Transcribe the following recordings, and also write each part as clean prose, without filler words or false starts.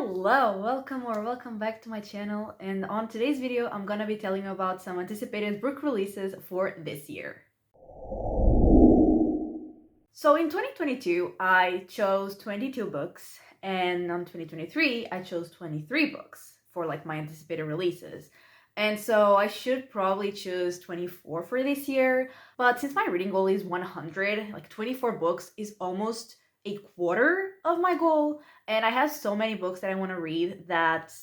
Hello, welcome back to my channel, and on today's video I'm gonna be telling you about some anticipated book releases for this year. So in 2022 I chose 22 books, and on 2023 I chose 23 books for like my anticipated releases. And so I should probably choose 24 for this year, but since my reading goal is 100, like 24 books is almost a quarter of my goal, and I have so many books that I want to read that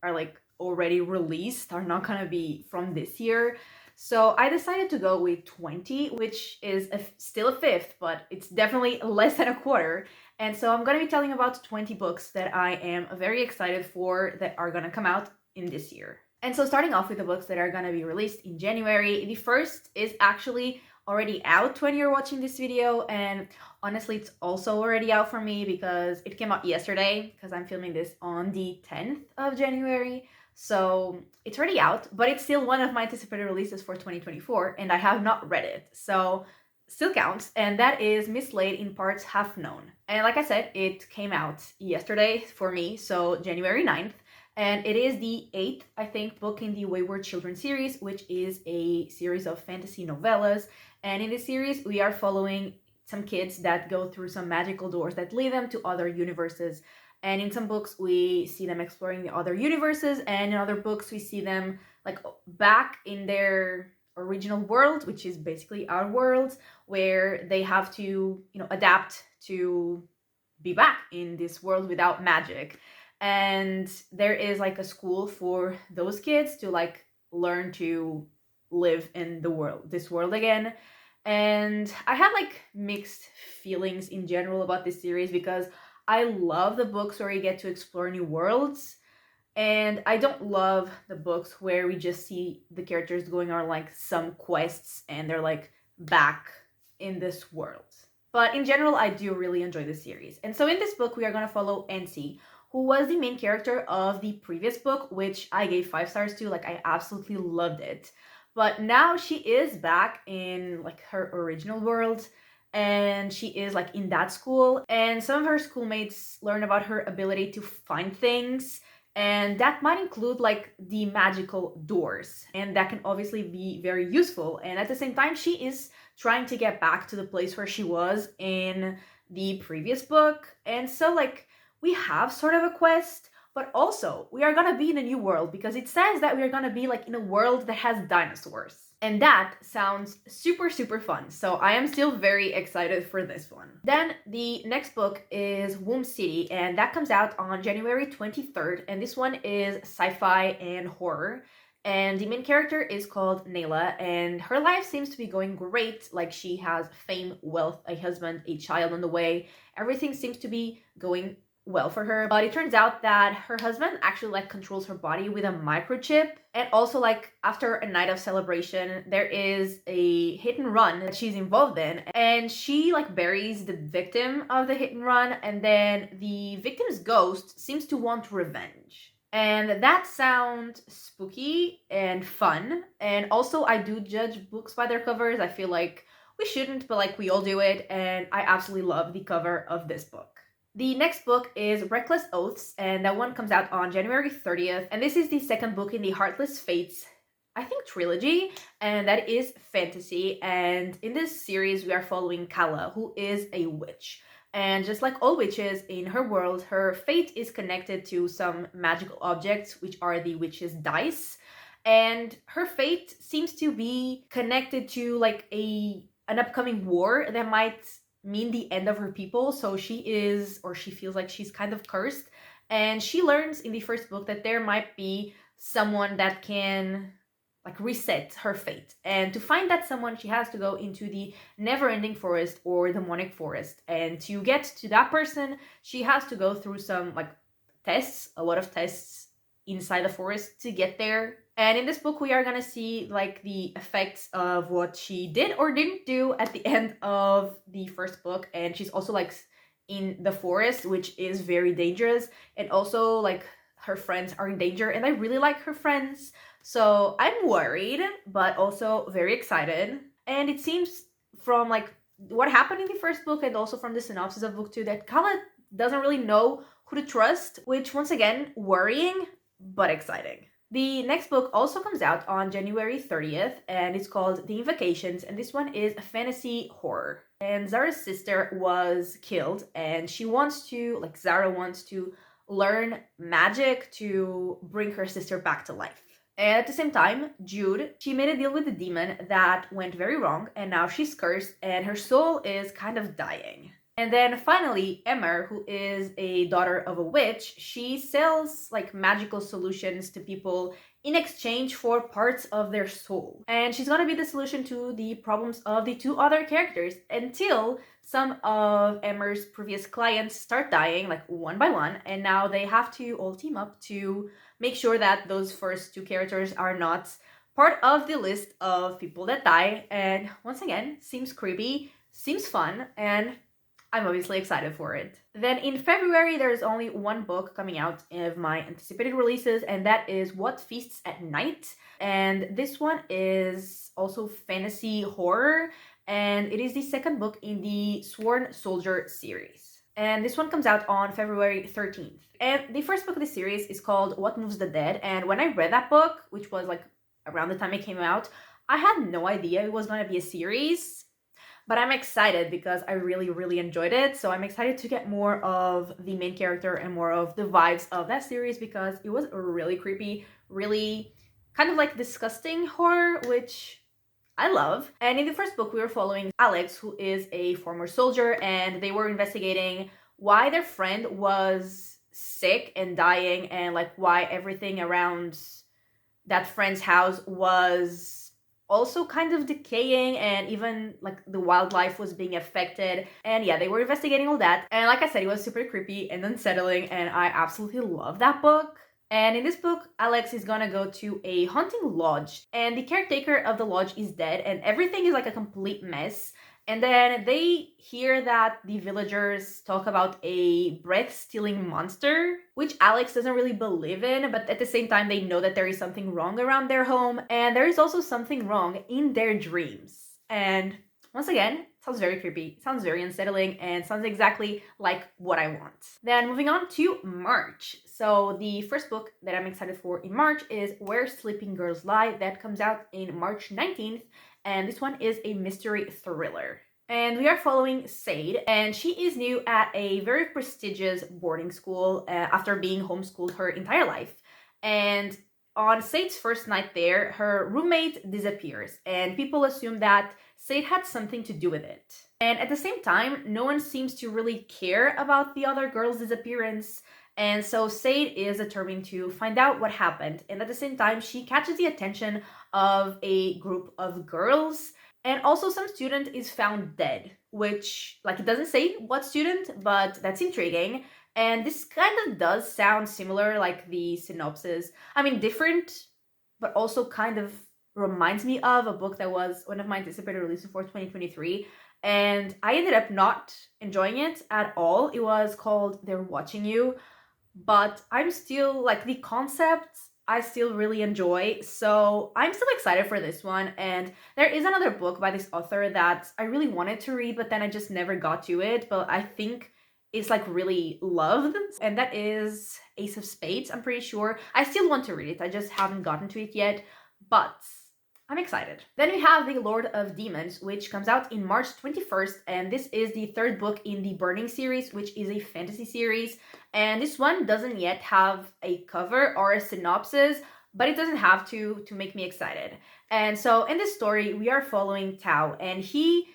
are like already released, are not gonna be from this year. So I decided to go with 20, which is still a fifth, but it's definitely less than a quarter. And so I'm gonna be telling about 20 books that I am very excited for that are gonna come out in this year. And so starting off with the books that are gonna be released in January, the first is actually already out when you're watching this video, and honestly it's also already out for me because it came out yesterday, because I'm filming this on the 10th of January. So it's already out, but it's still one of my anticipated releases for 2024, and I have not read it, so still counts. And that is Mislaid in Parts Half Known. And like I said, it came out yesterday for me, so January 9th. And it is the 8th, I think, book in the Wayward Children series, which is a series of fantasy novellas. And in this series, we are following some kids that go through some magical doors that lead them to other universes. And in some books, we see them exploring the other universes, and in other books, we see them like back in their original world, which is basically our world, where they have to, adapt to be back in this world without magic. And there is like a school for those kids to like learn to live in this world again. And I had like mixed feelings in general about this series, because I love the books where you get to explore new worlds, and I don't love the books where we just see the characters going on like some quests and they're like back in this world. But in general, I do really enjoy this series. And so in this book, we are going to follow NC, who was the main character of the previous book, which I gave 5 stars to. Like, I absolutely loved it. But now she is back in like her original world, and she is like in that school, and some of her schoolmates learn about her ability to find things, and that might include like the magical doors, and that can obviously be very useful. And at the same time, she is trying to get back to the place where she was in the previous book. And so like we have sort of a quest, but also we are gonna be in a new world, because it says that we are gonna be like in a world that has dinosaurs. And that sounds super, super fun. So I am still very excited for this one. Then the next book is Womb City, and that comes out on January 23rd. And this one is sci-fi and horror. And the main character is called Nayla, and her life seems to be going great. Like, she has fame, wealth, a husband, a child on the way. Everything seems to be going well for her, but it turns out that her husband actually like controls her body with a microchip. And also, like, after a night of celebration, there is a hit and run that she's involved in, and she like buries the victim of the hit and run, and then the victim's ghost seems to want revenge. And that sounds spooky and fun. And also, I do judge books by their covers. I feel like we shouldn't, but like we all do it, and I absolutely love the cover of this book. The next book is Reckless Oaths, and that one comes out on January 30th. And this is the second book in the Heartless Fates, I think, trilogy, and that is fantasy. And in this series, we are following Kala, who is a witch. And just like all witches in her world, her fate is connected to some magical objects, which are the witch's dice. And her fate seems to be connected to like an upcoming war that might mean the end of her people. So she feels like she's kind of cursed. And she learns in the first book that there might be someone that can like reset her fate. And to find that someone, she has to go into the Neverending Forest, or the Demonic Forest. And to get to that person, she has to go through some like tests, a lot of tests inside the forest to get there. And in this book, we are gonna see like the effects of what she did or didn't do at the end of the first book. And she's also like in the forest, which is very dangerous. And also like her friends are in danger, and I really like her friends. So I'm worried, but also very excited. And it seems from like what happened in the first book, and also from the synopsis of book 2, that Kala doesn't really know who to trust, which once again, worrying, but exciting. The next book also comes out on January 30th, and it's called The Invocations, and this one is a fantasy horror. And Zara's sister was killed, and Zara wants to learn magic to bring her sister back to life. And at the same time, Jude, she made a deal with the demon that went very wrong, and now she's cursed, and her soul is kind of dying. And then finally, Emmer, who is a daughter of a witch, she sells like magical solutions to people in exchange for parts of their soul. And she's gonna be the solution to the problems of the two other characters until some of Emmer's previous clients start dying, like one by one, and now they have to all team up to make sure that those first two characters are not part of the list of people that die. And once again, seems creepy, seems fun, and I'm obviously excited for it. Then in February, there's only one book coming out of my anticipated releases, and that is What Feasts at Night. And this one is also fantasy horror, and it is the second book in the Sworn Soldier series. And this one comes out on February 13th. And the first book of the series is called What Moves the Dead. And when I read that book, which was like around the time it came out, I had no idea it was going to be a series. But I'm excited because I really, really enjoyed it. So I'm excited to get more of the main character and more of the vibes of that series because it was really creepy, really kind of like disgusting horror, which I love. And in the first book, we were following Alex, who is a former soldier, and they were investigating why their friend was sick and dying and like why everything around that friend's house was also kind of decaying, and even like the wildlife was being affected. And yeah, they were investigating all that, and like I said, it was super creepy and unsettling, and I absolutely love that book. And in this book, Alex is gonna go to a haunting lodge, and the caretaker of the lodge is dead, and everything is like a complete mess. And then they hear that the villagers talk about a breath-stealing monster, which Alex doesn't really believe in, but at the same time, they know that there is something wrong around their home, and there is also something wrong in their dreams. And once again, sounds very creepy, sounds very unsettling, and sounds exactly like what I want. Then moving on to March. So the first book that I'm excited for in March is Where Sleeping Girls Lie, that comes out in March 19th. And this one is a mystery thriller. And we are following Sade, and she is new at a very prestigious boarding school after being homeschooled her entire life. And on Sade's first night there, her roommate disappears, and people assume that Sade had something to do with it. And at the same time, no one seems to really care about the other girl's disappearance. And so Sade is determined to find out what happened. And at the same time, she catches the attention of a group of girls. And also some student is found dead, which, like, it doesn't say what student, but that's intriguing. And this kind of does sound similar, like the synopsis. I mean, different, but also kind of reminds me of a book that was one of my anticipated releases for 2023. And I ended up not enjoying it at all. It was called They're Watching You. But I'm still, like, the concept I still really enjoy, so I'm still excited for this one. And there is another book by this author that I really wanted to read, but then I just never got to it, but I think it's like really loved, and that is Ace of Spades. I'm pretty sure I still want to read it, I just haven't gotten to it yet, but I'm excited. Then we have The Lord of Demons, which comes out in March 21st, and this is the third book in the Burning series, which is a fantasy series. And this one doesn't yet have a cover or a synopsis, but it doesn't have to make me excited. And so in this story, we are following Tao, and he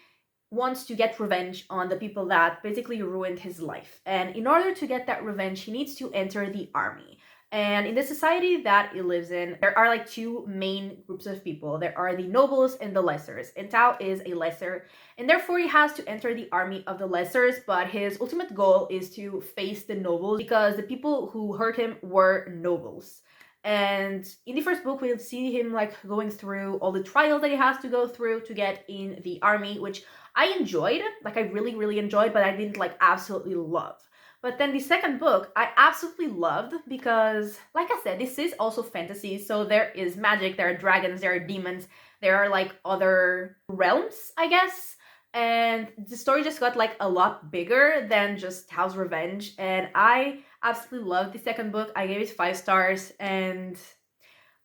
wants to get revenge on the people that basically ruined his life. And in order to get that revenge, he needs to enter the army. And in the society that he lives in, there are like two main groups of people. There are the nobles and the lessers, and Tao is a lesser, and therefore he has to enter the army of the lessers, but his ultimate goal is to face the nobles because the people who hurt him were nobles. And in the first book, we'll see him like going through all the trials that he has to go through to get in the army, which I enjoyed, like I really, really enjoyed, but I didn't like absolutely love. But then the second book, I absolutely loved because, like I said, this is also fantasy. So there is magic, there are dragons, there are demons, there are like other realms, I guess. And the story just got like a lot bigger than just Tao's revenge. And I absolutely loved the second book. I gave it 5 stars, and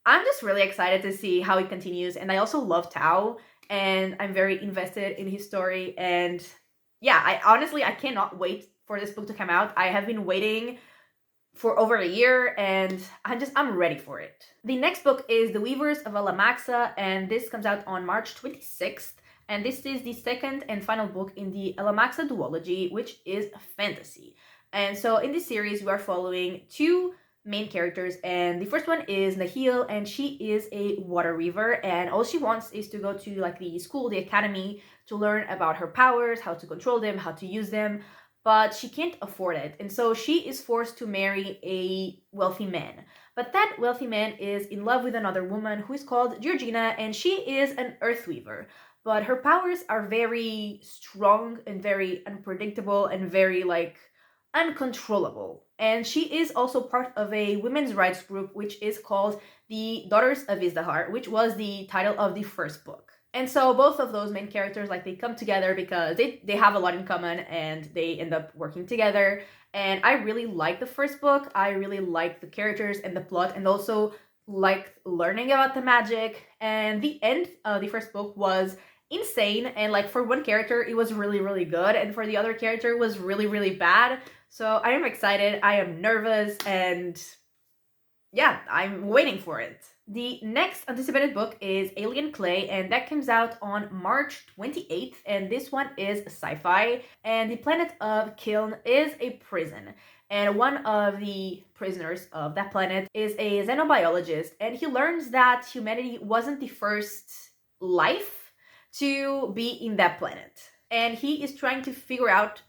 I'm just really excited to see how it continues. And I also love Tao, and I'm very invested in his story. And yeah, I cannot wait for this book to come out. I have been waiting for over a year, and I'm ready for it. The next book is The Weavers of Alamaxa, and this comes out on March 26th. And this is the second and final book in the Alamaxa duology, which is fantasy. And so in this series, we are following two main characters, and the first one is Nahil, and she is a water weaver, and all she wants is to go to like the school, the academy, to learn about her powers, how to control them, how to use them, but she can't afford it. And so she is forced to marry a wealthy man. But that wealthy man is in love with another woman who is called Georgina, and she is an earth weaver. But her powers are very strong and very unpredictable and very like uncontrollable. And she is also part of a women's rights group which is called the Daughters of Izdahar, which was the title of the first book. And so both of those main characters, like, they come together because they have a lot in common, and they end up working together. And I really like the first book. I really like the characters and the plot, and also liked learning about the magic. And the end of the first book was insane, and like for one character it was really, really good, and for the other character it was really, really bad. So I am excited, I am nervous, and yeah, I'm waiting for it. The next anticipated book is Alien Clay, and that comes out on March 28th, and this one is sci-fi, and the planet of Kiln is a prison. And one of the prisoners of that planet is a xenobiologist, and he learns that humanity wasn't the first life to be in that planet. And he is trying to figure out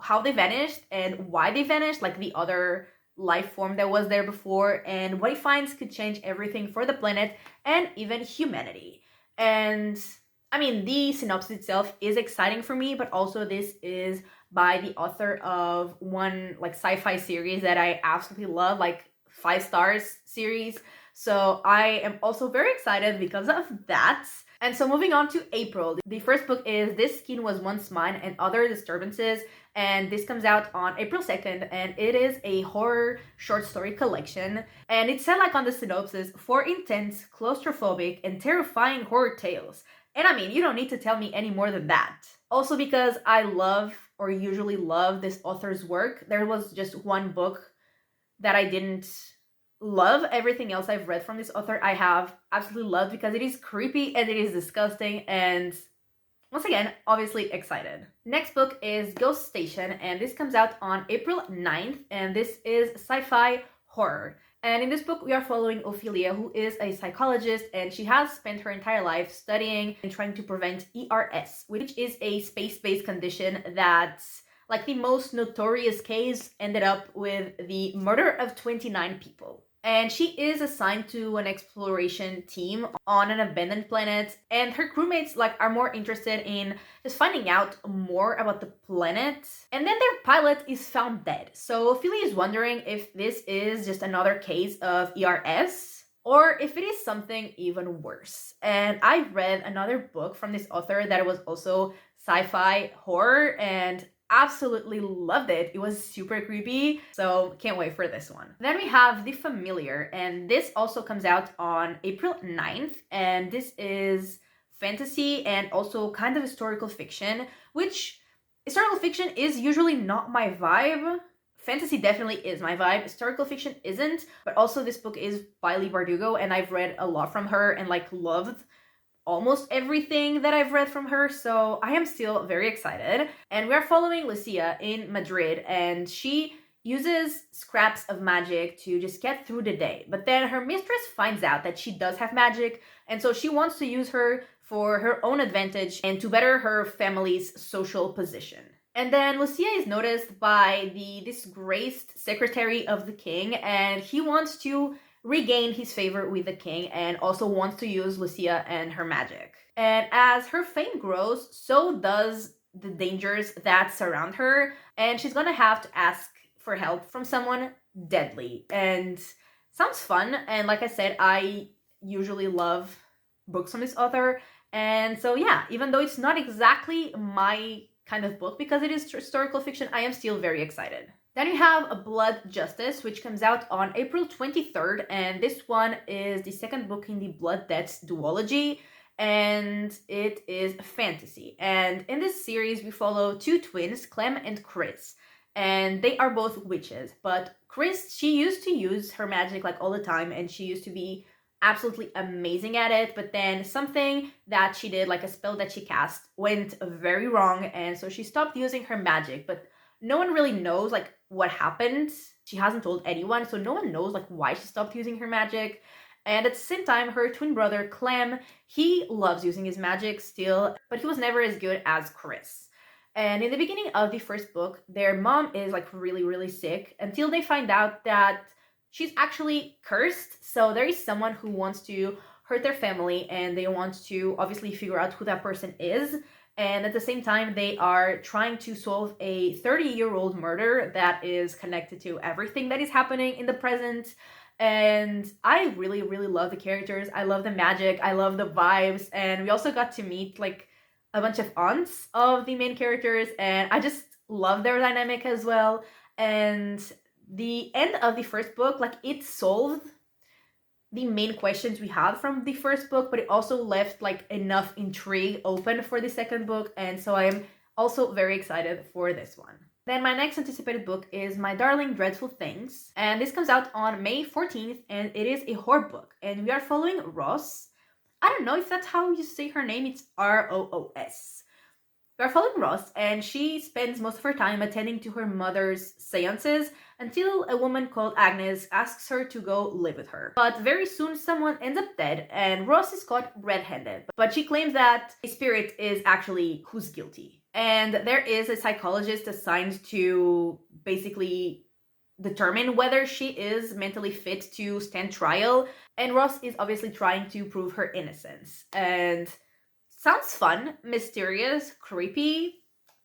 how they vanished and why they vanished, like the other life form that was there before, and what he finds could change everything for the planet and even humanity. And I mean, the synopsis itself is exciting for me, but also this is by the author of one like sci-fi series that I absolutely love, like 5 stars series. So I am also very excited because of that. And so moving on to April, the first book is This Skin Was Once Mine and Other Disturbances, and this comes out on April 2nd, and it is a horror short story collection. And it said like on the synopsis, for intense, claustrophobic, and terrifying horror tales. And I mean, you don't need to tell me any more than that. Also, because I love, or usually love, this author's work, there was just one book that I didn't love. Everything else I've read from this author I have absolutely loved, because it is creepy and it is disgusting, and once again, obviously excited. Next book is Ghost Station, and this comes out on April 9th, and this is sci-fi horror. And in this book, we are following Ophelia, who is a psychologist, and she has spent her entire life studying and trying to prevent ERS, which is a space-based condition that's like the most notorious case ended up with the murder of 29 people. And she is assigned to an exploration team on an abandoned planet, and her crewmates like are more interested in just finding out more about the planet. And then their pilot is found dead. So Ophelia is wondering if this is just another case of ERS, or if it is something even worse. And I read another book from this author that was also sci-fi horror, and absolutely loved it. It was super creepy, so can't wait for this one. Then we have The Familiar, and this also comes out on April 9th, and this is fantasy and also kind of historical fiction, which historical fiction is usually not my vibe. Fantasy definitely is my vibe. Historical fiction isn't, but also this book is by Leigh Bardugo, and I've read a lot from her and like loved almost everything that I've read from her, so I am still very excited. And we are following Lucia in Madrid, and she uses scraps of magic to just get through the day. But then her mistress finds out that she does have magic, and so she wants to use her for her own advantage and to better her family's social position. And then Lucia is noticed by the disgraced secretary of the king, and he wants to regain his favor with the king and also wants to use Lucia and her magic. And as her fame grows, so does the dangers that surround her, and she's gonna have to ask for help from someone deadly. And sounds fun, and like I said, I usually love books from this author, and so yeah, even though it's not exactly my kind of book because it is historical fiction, I am still very excited. Then you have A Blood Justice, which comes out on April 23rd, and this one is the second book in the Blood Debts duology, and it is a fantasy. And in this series, we follow two twins, Clem and Chris, and they are both witches. But Chris, she used to use her magic like all the time, and she used to be absolutely amazing at it, but then something that she did, like a spell that she cast, went very wrong, and so she stopped using her magic. But no one really knows like what happened. She hasn't told anyone, so no one knows like why she stopped using her magic. And at the same time, her twin brother Clem, he loves using his magic still, but he was never as good as Chris. And in the beginning of the first book, their mom is like really, really sick until they find out that she's actually cursed. So there is someone who wants to hurt their family, and they want to obviously figure out who that person is. And at the same time, they are trying to solve a 30-year-old murder that is connected to everything that is happening in the present. And I really, really love the characters. I love the magic. I love the vibes. And we also got to meet like a bunch of aunts of the main characters. And I just love their dynamic as well. And the end of the first book, like, it solved the main questions we had from the first book, but it also left like enough intrigue open for the second book, and so I'm also very excited for this one. Then my next anticipated book is My Darling Dreadful Things, and this comes out on May 14th, and it is a horror book, and we are following Ross. I don't know if that's how you say her name, it's Roos. We are following Ross, and she spends most of her time attending to her mother's seances until a woman called Agnes asks her to go live with her. But very soon someone ends up dead, and Ross is caught red-handed. But she claims that a spirit is actually who's guilty. And there is a psychologist assigned to basically determine whether she is mentally fit to stand trial, and Ross is obviously trying to prove her innocence. And sounds fun, mysterious, creepy.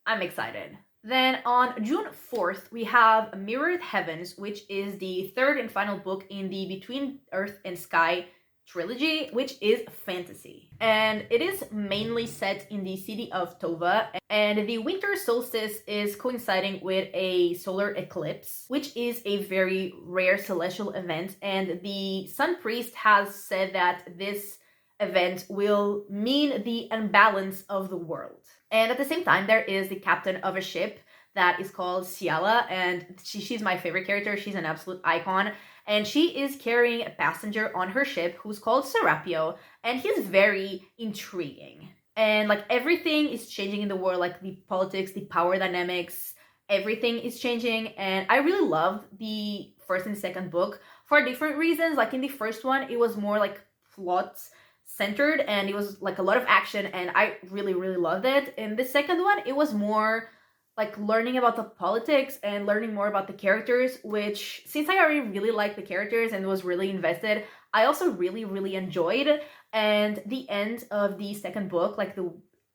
I'm excited. Then on June 4th, we have Mirrored Heavens, which is the third and final book in the Between Earth and Sky trilogy, which is fantasy. And it is mainly set in the city of Tova, and the winter solstice is coinciding with a solar eclipse, which is a very rare celestial event, and the Sun Priest has said that this event will mean the imbalance of the world. And at the same time, there is the captain of a ship that is called Ciala, and she's my favorite character. She's an absolute icon, and she is carrying a passenger on her ship who's called Serapio, and he's very intriguing. And like everything is changing in the world, like the politics, the power dynamics, everything is changing. And I really loved the first and second book for different reasons. Like in the first one, it was more like plots centered, and it was like a lot of action, and I really, really loved it. In the second one, it was more like learning about the politics and learning more about the characters, which, since I already really liked the characters and was really invested, I also really, really enjoyed. And the end of the second book, like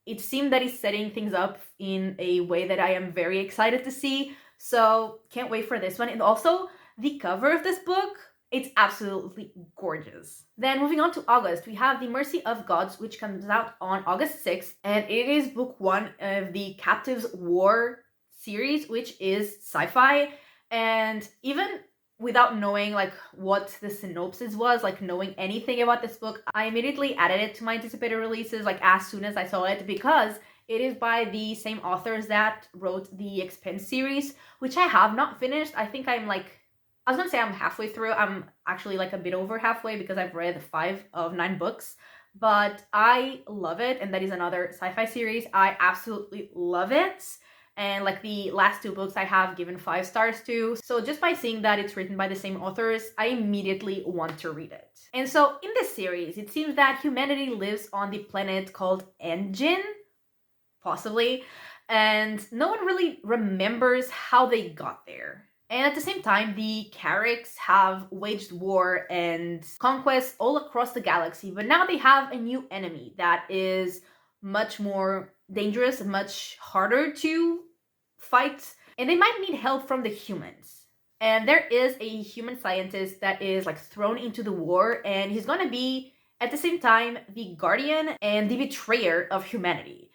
it seemed that he's setting things up in a way that I am very excited to see. So can't wait for this one. And also the cover of this book, it's absolutely gorgeous. Then moving on to August, we have The Mercy of Gods, which comes out on August 6th, and it is book one of the Captives War series, which is sci-fi. And even without knowing like what the synopsis was, like knowing anything about this book, I immediately added it to my anticipated releases like as soon as I saw it, because it is by the same authors that wrote the Expanse series, which I have not finished. I think I was gonna say I'm halfway through. I'm actually like a bit over halfway because I've read 5 of 9 books, but I love it. And that is another sci-fi series. I absolutely love it. And like the last 2 books I have given 5 stars to. So just by seeing that it's written by the same authors, I immediately want to read it. And so in this series, it seems that humanity lives on the planet called Engine, possibly, and no one really remembers how they got there. And at the same time, the Carricks have waged war and conquest all across the galaxy, but now they have a new enemy that is much more dangerous, much harder to fight, and they might need help from the humans. And there is a human scientist that is like thrown into the war, and he's gonna be at the same time the guardian and the betrayer of humanity.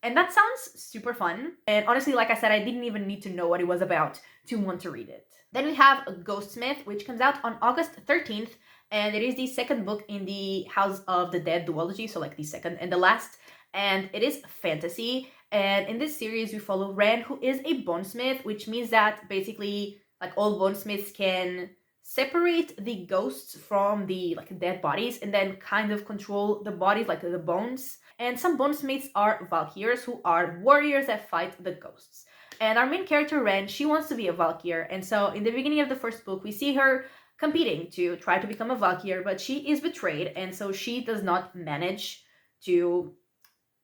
And that sounds super fun. And honestly, like I said, I didn't even need to know what it was about to want to read it. Then we have Ghostsmith, which comes out on August 13th. And it is the second book in the House of the Dead duology, so like the second and the last. And it is fantasy. And in this series, we follow Ren, who is a bonesmith, which means that basically, like, all bonesmiths can separate the ghosts from the like dead bodies and then kind of control the bodies, like the bones. And some bonesmiths are Valkyrs, who are warriors that fight the ghosts. And our main character, Ren, she wants to be a Valkyr. And so in the beginning of the first book, we see her competing to try to become a Valkyr, but she is betrayed, and so she does not manage to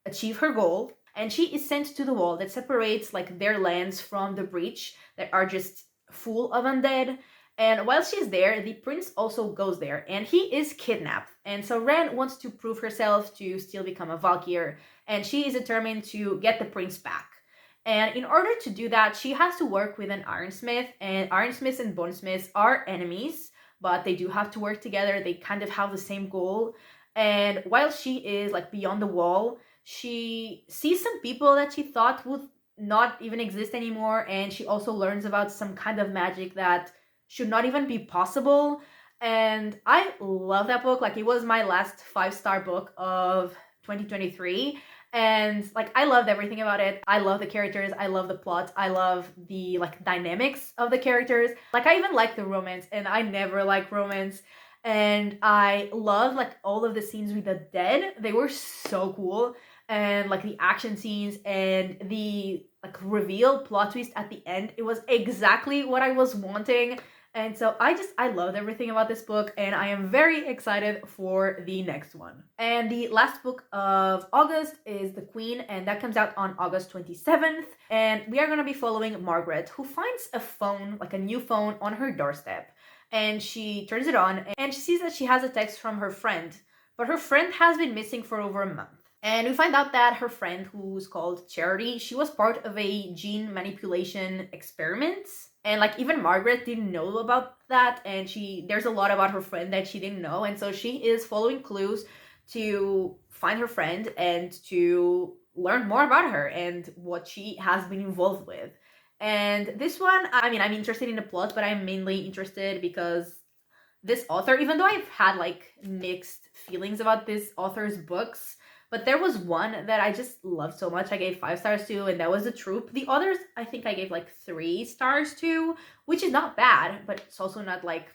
achieve her goal. And she is sent to the wall that separates like their lands from the breach that are just full of undead. And while she's there, the prince also goes there, and he is kidnapped. And so Ren wants to prove herself to still become a Valkyr, and she is determined to get the prince back. And in order to do that, she has to work with an ironsmith, and ironsmiths and bonesmiths are enemies, but they do have to work together. They kind of have the same goal. And while she is like beyond the wall, she sees some people that she thought would not even exist anymore, and she also learns about some kind of magic that should not even be possible. And I love that book. Like, it was my last 5-star book of 2023. And like, I loved everything about it. I love the characters, I love the plot, I love the like dynamics of the characters. Like, I even like the romance, and I never like romance. And I love like all of the scenes with the dead. They were so cool. And like the action scenes and the like reveal plot twist at the end, it was exactly what I was wanting. And so I loved everything about this book, and I am very excited for the next one. And the last book of August is The Queen, and that comes out on August 27th. And we are going to be following Margaret, who finds a phone, like a new phone, on her doorstep. And she turns it on, and she sees that she has a text from her friend, but her friend has been missing for over a month. And we find out that her friend, who's called Charity, she was part of a gene manipulation experiment. And like, even Margaret didn't know about that, and there's a lot about her friend that she didn't know. And so she is following clues to find her friend and to learn more about her and what she has been involved with. And this one, I mean, I'm interested in the plot, but I'm mainly interested because this author, even though I've had like mixed feelings about this author's books, but there was one that I just loved so much. I gave 5 stars to, and that was The Troop. The others, I think I gave like 3 stars to, which is not bad, but it's also not like,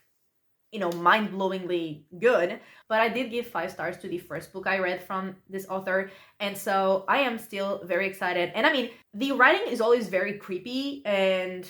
you know, mind-blowingly good. But I did give 5 stars to the first book I read from this author, and so I am still very excited. And I mean, the writing is always very creepy and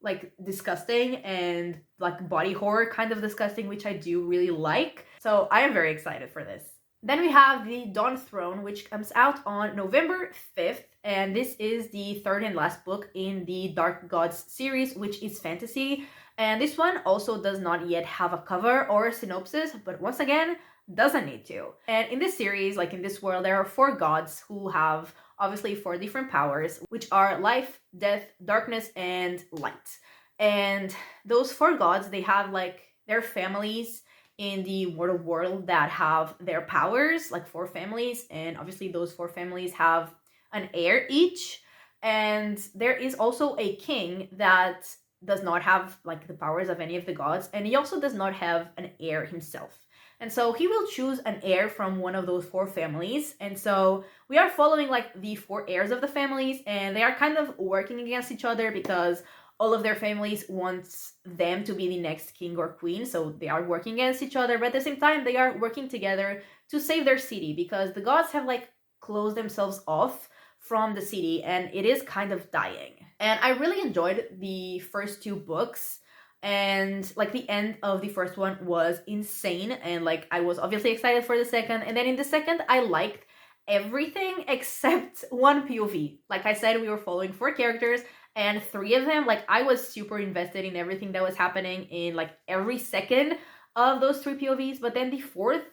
like disgusting and like body horror kind of disgusting, which I do really like. So I am very excited for this. Then we have The Dawn Throne, which comes out on November 5th, and this is the third and last book in the Dark Gods series, which is fantasy. And this one also does not yet have a cover or a synopsis, but once again, doesn't need to. And in this series, like in this world, there are 4 gods who have obviously 4 different powers, which are life, death, darkness, and light. And those 4 gods, they have like their families in the mortal world that have their powers, like 4 families, and obviously those 4 families have an heir each. And there is also a king that does not have like the powers of any of the gods, and he also does not have an heir himself. And so he will choose an heir from one of those 4 families. And so we are following like the 4 heirs of the families, and they are kind of working against each other because all of their families wants them to be the next king or queen, so they are working against each other, but at the same time, they are working together to save their city because the gods have like closed themselves off from the city, and it is kind of dying. And I really enjoyed the first 2 books, and like the end of the first one was insane, and like I was obviously excited for the second. And then in the second, I liked everything except one POV. Like I said, we were following 4 characters, and 3 of them, like, I was super invested in everything that was happening in like every second of those 3 POVs. But then the 4th,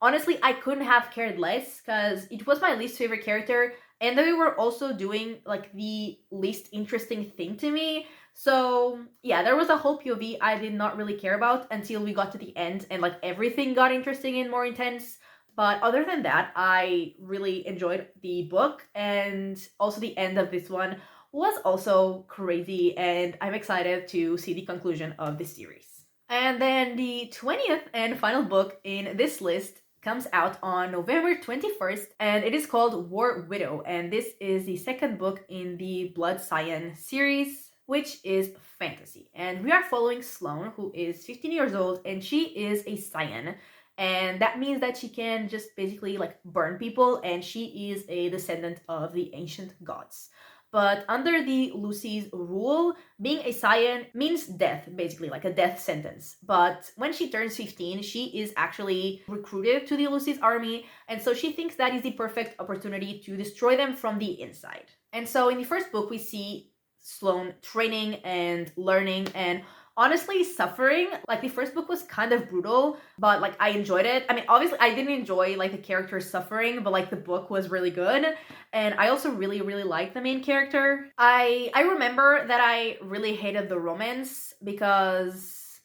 honestly, I couldn't have cared less because it was my least favorite character, and they were also doing like the least interesting thing to me. So yeah, there was a whole POV I did not really care about until we got to the end, and like everything got interesting and more intense. But other than that, I really enjoyed the book, and also the end of this one was also crazy, and I'm excited to see the conclusion of this series. And then the 20th and final book in this list comes out on November 21st, and it is called War Widow, and this is the second book in the Blood Scion series, which is fantasy. And we are following Sloane, who is 15 years old, and she is a Scion. And that means that she can just basically like burn people, and she is a descendant of the ancient gods. But under the Lucy's rule, being a Scion means death, basically, like a death sentence. But when she turns 15, she is actually recruited to the Lucy's army, and so she thinks that is the perfect opportunity to destroy them from the inside. And so in the first book, we see Sloane training and learning and honestly suffering. Like the first book was kind of brutal, but like I enjoyed it. I mean, obviously I didn't enjoy like the character's suffering, but like the book was really good. And I also really liked the main character. I remember that I really hated the romance because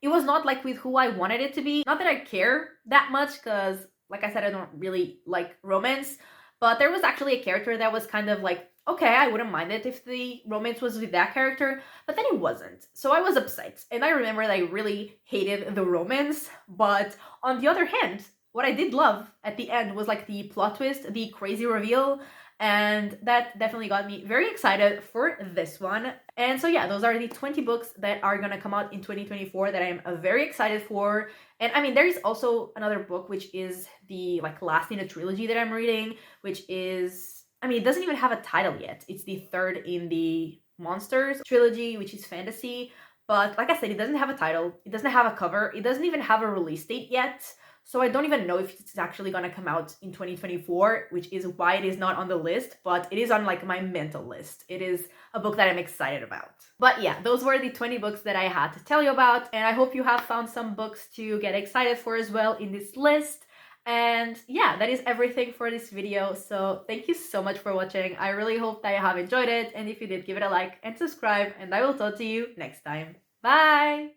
it was not like with who I wanted it to be. Not that I care that much, because like I said, I don't really like romance, but there was actually a character that was kind of like, okay, I wouldn't mind it if the romance was with that character, but then it wasn't. So I was upset. And I remember that I really hated the romance. But on the other hand, what I did love at the end was like the plot twist, the crazy reveal. And that definitely got me very excited for this one. And so yeah, those are the 20 books that are gonna come out in 2024 that I'm very excited for. And I mean, there is also another book, which is the like last in a trilogy that I'm reading, which is, I mean, it doesn't even have a title yet. It's the third in the Monsters trilogy, which is fantasy. But like I said, it doesn't have a title. It doesn't have a cover. It doesn't even have a release date yet. So I don't even know if it's actually going to come out in 2024, which is why it is not on the list, but it is on like my mental list. It is a book that I'm excited about. But yeah, those were the 20 books that I had to tell you about, and I hope you have found some books to get excited for as well in this list. And yeah, that is everything for this video. So thank you so much for watching. I really hope that you have enjoyed it, and if you did, give it a like and subscribe, and I will talk to you next time. Bye!